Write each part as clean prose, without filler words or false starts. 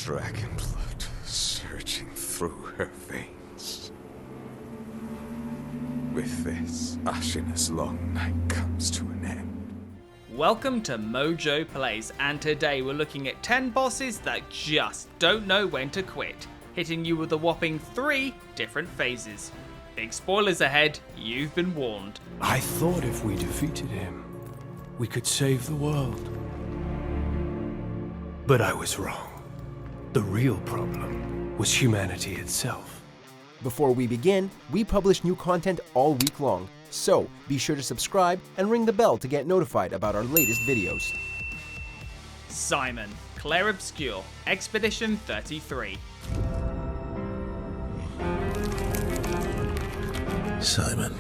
dragon blood surging through her veins. With this, Ashina's long night comes to an end. Welcome to MojoPlays, and today we're looking at 10 bosses that just don't know when to quit, hitting you with a whopping 3 different phases. Big spoilers ahead, you've been warned. I thought if we defeated him, we could save the world. But I was wrong. The real problem was humanity itself. Before we begin, we publish new content all week long, so be sure to subscribe and ring the bell to get notified about our latest videos. Simon, Clair Obscur, Expedition 33. Simon.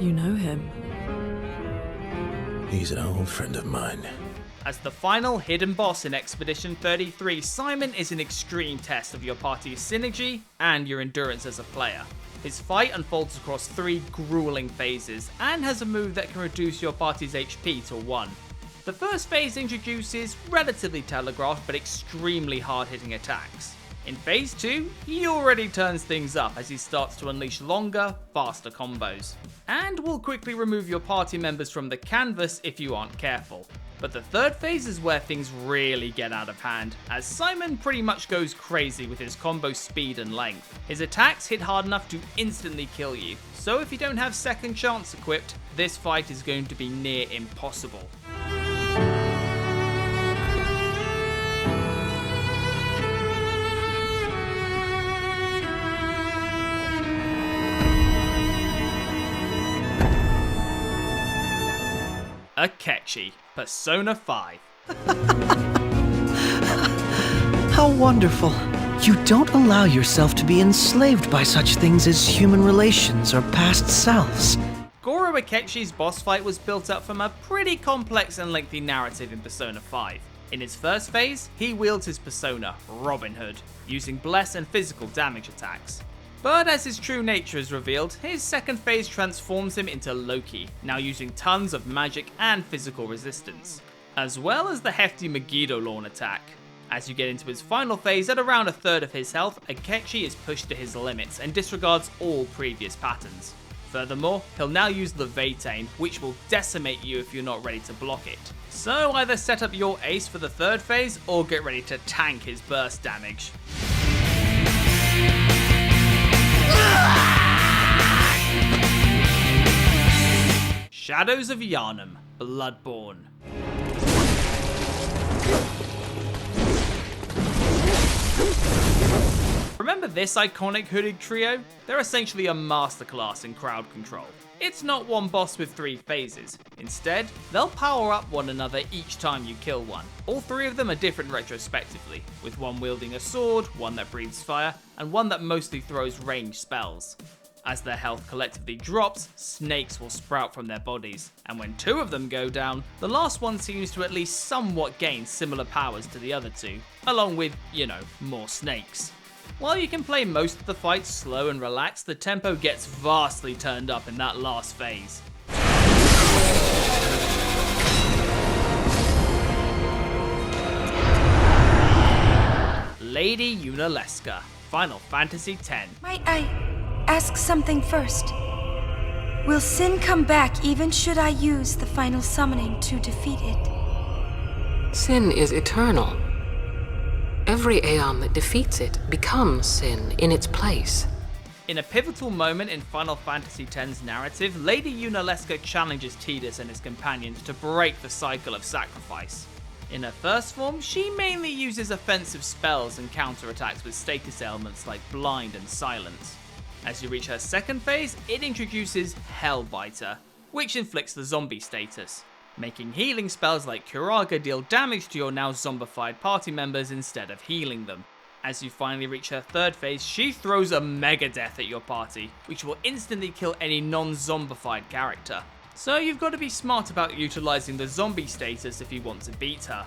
You know him. He's an old friend of mine. As the final hidden boss in Expedition 33, Simon is an extreme test of your party's synergy and your endurance as a player. His fight unfolds across 3 grueling phases and has a move that can reduce your party's HP to 1. The first phase introduces relatively telegraphed but extremely hard-hitting attacks. In phase 2, he already turns things up as he starts to unleash longer, faster combos, and will quickly remove your party members from the canvas if you aren't careful. But the third phase is where things really get out of hand, as Simon pretty much goes crazy with his combo speed and length. His attacks hit hard enough to instantly kill you, so if you don't have second chance equipped, this fight is going to be near impossible. Akechi, Persona 5. How wonderful. You don't allow yourself to be enslaved by such things as human relations or past selves. Goro Akechi's boss fight was built up from a pretty complex and lengthy narrative in Persona 5. In his first phase, he wields his persona, Robin Hood, using bless and physical damage attacks. But as his true nature is revealed, his second phase transforms him into Loki, now using tons of magic and physical resistance, as well as the hefty Megiddo Lawn attack. As you get into his final phase, at around a third of his health, Akechi is pushed to his limits and disregards all previous patterns. Furthermore, he'll now use Leviatane, which will decimate you if you're not ready to block it. So either set up your ace for the third phase, or get ready to tank his burst damage. Shadows of Yharnam, Bloodborne. Remember this iconic hooded trio? They're essentially a masterclass in crowd control. It's not one boss with 3 phases. Instead, they'll power up one another each time you kill one. All 3 of them are different retrospectively, with one wielding a sword, one that breathes fire, and one that mostly throws ranged spells. As their health collectively drops, snakes will sprout from their bodies, and when 2 of them go down, the last one seems to at least somewhat gain similar powers to the other 2, along with, more snakes. While you can play most of the fight slow and relaxed, the tempo gets vastly turned up in that last phase. Lady Yunalesca, Final Fantasy X. Might I ask something first? Will sin come back even should I use the final summoning to defeat it? Sin is eternal. Every Aeon that defeats it becomes sin in its place. In a pivotal moment in Final Fantasy X's narrative, Lady Yunalesca challenges Tidus and his companions to break the cycle of sacrifice. In her first form, she mainly uses offensive spells and counterattacks with status elements like Blind and Silence. As you reach her second phase, it introduces Hellbiter, which inflicts the zombie status, making healing spells like Curaga deal damage to your now zombified party members instead of healing them. As you finally reach her third phase, she throws a mega death at your party, which will instantly kill any non-zombified character. So you've got to be smart about utilising the zombie status if you want to beat her.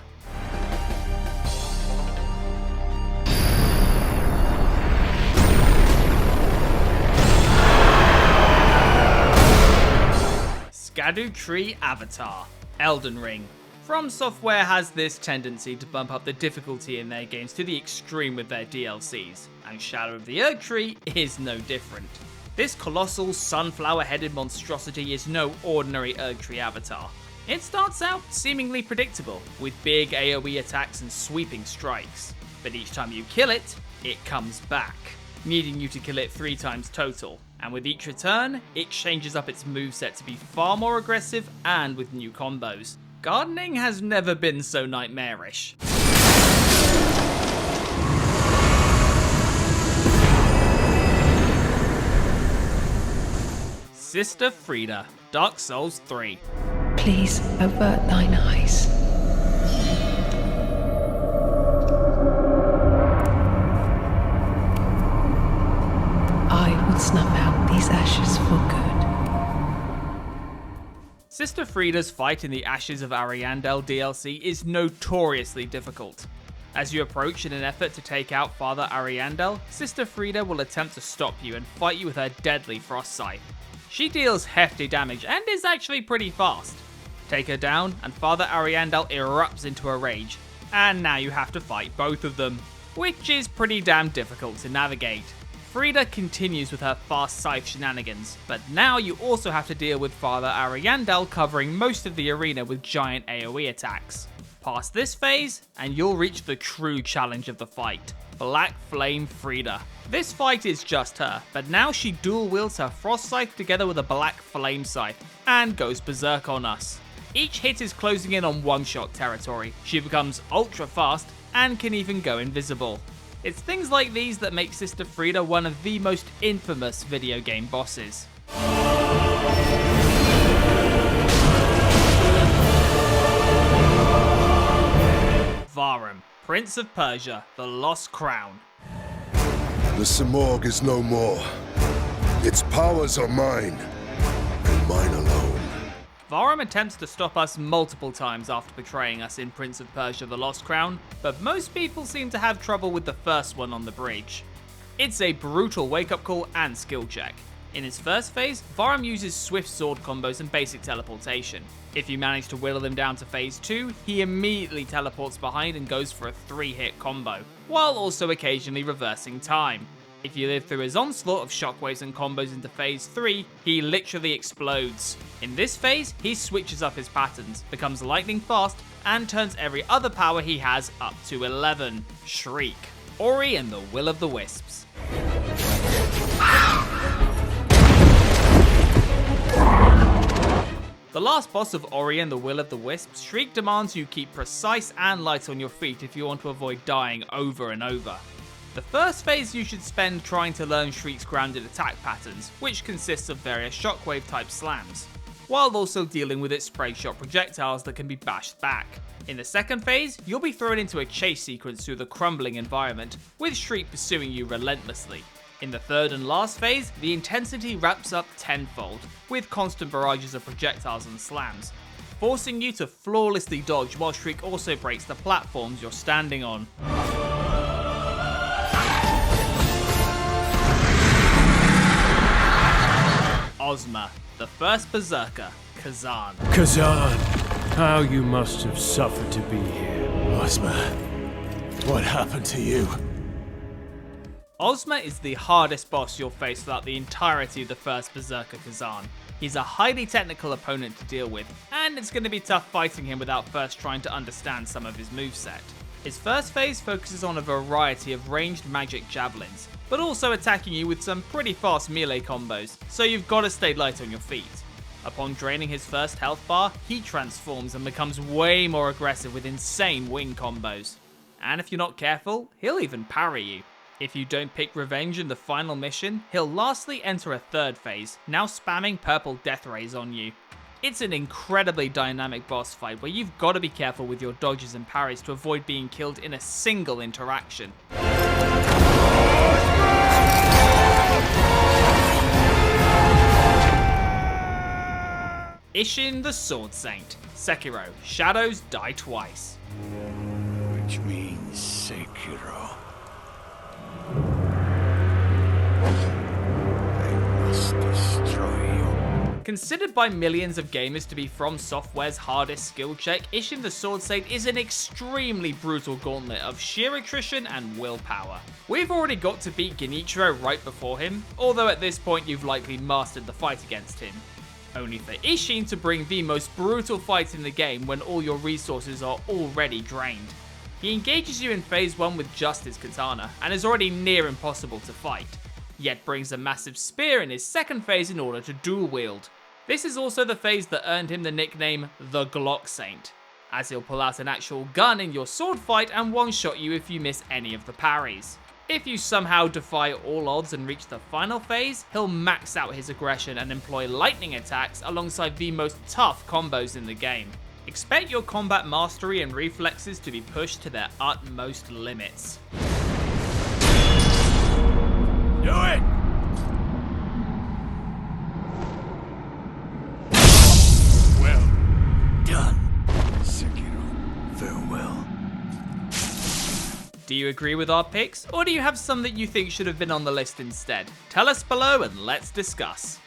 Skadu Tree Avatar, Elden Ring. From Software has this tendency to bump up the difficulty in their games to the extreme with their DLCs, and Shadow of the Erdtree is no different. This colossal, sunflower-headed monstrosity is no ordinary Erdtree avatar. It starts out seemingly predictable, with big AoE attacks and sweeping strikes, but each time you kill it, it comes back, needing you to kill it 3 times total, and with each return, it changes up its moveset to be far more aggressive and with new combos. Gardening has never been so nightmarish. Sister Friede, Dark Souls 3. Please avert thine eyes. I will snuff out these ashes for good. Sister Friede's fight in the Ashes of Ariandel DLC is notoriously difficult. As you approach in an effort to take out Father Ariandel, Sister Friede will attempt to stop you and fight you with her deadly Frost Scythe. She deals hefty damage and is actually pretty fast. Take her down and Father Ariandel erupts into a rage, and now you have to fight both of them, which is pretty damn difficult to navigate. Friede continues with her fast scythe shenanigans, but now you also have to deal with Father Ariandel covering most of the arena with giant AoE attacks. Pass this phase, and you'll reach the true challenge of the fight, Black Flame Friede. This fight is just her, but now she dual wields her Frost Scythe together with a Black Flame Scythe, and goes berserk on us. Each hit is closing in on one-shot territory, she becomes ultra fast, and can even go invisible. It's things like these that make Sister Friede one of the most infamous video game bosses. Varum, Prince of Persia, the Lost Crown. The Simorg is no more. Its powers are mine, and mine alone. Varum attempts to stop us multiple times after betraying us in Prince of Persia the Lost Crown, but most people seem to have trouble with the first one on the bridge. It's a brutal wake-up call and skill check. In his first phase, Varum uses swift sword combos and basic teleportation. If you manage to whittle him down to phase 2, he immediately teleports behind and goes for a 3-hit combo, while also occasionally reversing time. If you live through his onslaught of shockwaves and combos into phase 3, he literally explodes. In this phase, he switches up his patterns, becomes lightning fast, and turns every other power he has up to 11. Shriek. Ori and the Will of the Wisps. The last boss of Ori and the Will of the Wisps, Shriek demands you keep precise and light on your feet if you want to avoid dying over and over. The first phase you should spend trying to learn Shriek's grounded attack patterns, which consists of various shockwave type slams, while also dealing with its spray shot projectiles that can be bashed back. In the second phase, you'll be thrown into a chase sequence through the crumbling environment, with Shriek pursuing you relentlessly. In the third and last phase, the intensity ramps up tenfold, with constant barrages of projectiles and slams, forcing you to flawlessly dodge while Shriek also breaks the platforms you're standing on. Ozma, the first Berserker, Kazan. Kazan, how you must have suffered to be here. Ozma, what happened to you? Ozma is the hardest boss you'll face throughout the entirety of the first Berserker Kazan. He's a highly technical opponent to deal with, and it's going to be tough fighting him without first trying to understand some of his moveset. His first phase focuses on a variety of ranged magic javelins, but also attacking you with some pretty fast melee combos, so you've got to stay light on your feet. Upon draining his first health bar, he transforms and becomes way more aggressive with insane wing combos. And if you're not careful, he'll even parry you. If you don't pick revenge in the final mission, he'll lastly enter a third phase, now spamming purple death rays on you. It's an incredibly dynamic boss fight where you've got to be careful with your dodges and parries to avoid being killed in a single interaction. Isshin the Sword Saint, Sekiro, Shadows Die Twice. Which means Sekiro. I must destroy you. Considered by millions of gamers to be From Software's hardest skill check, Isshin the Sword Saint is an extremely brutal gauntlet of sheer attrition and willpower. We've already got to beat Genichiro right before him, although at this point you've likely mastered the fight against him. Only for Isshin to bring the most brutal fight in the game when all your resources are already drained. He engages you in phase 1 with just his katana, and is already near impossible to fight, yet brings a massive spear in his second phase in order to dual wield. This is also the phase that earned him the nickname the Glock Saint, as he'll pull out an actual gun in your sword fight and one-shot you if you miss any of the parries. If you somehow defy all odds and reach the final phase, he'll max out his aggression and employ lightning attacks alongside the most tough combos in the game. Expect your combat mastery and reflexes to be pushed to their utmost limits. Do it! Well done, Sekiro. Farewell. Do you agree with our picks, or do you have some that you think should have been on the list instead? Tell us below and let's discuss.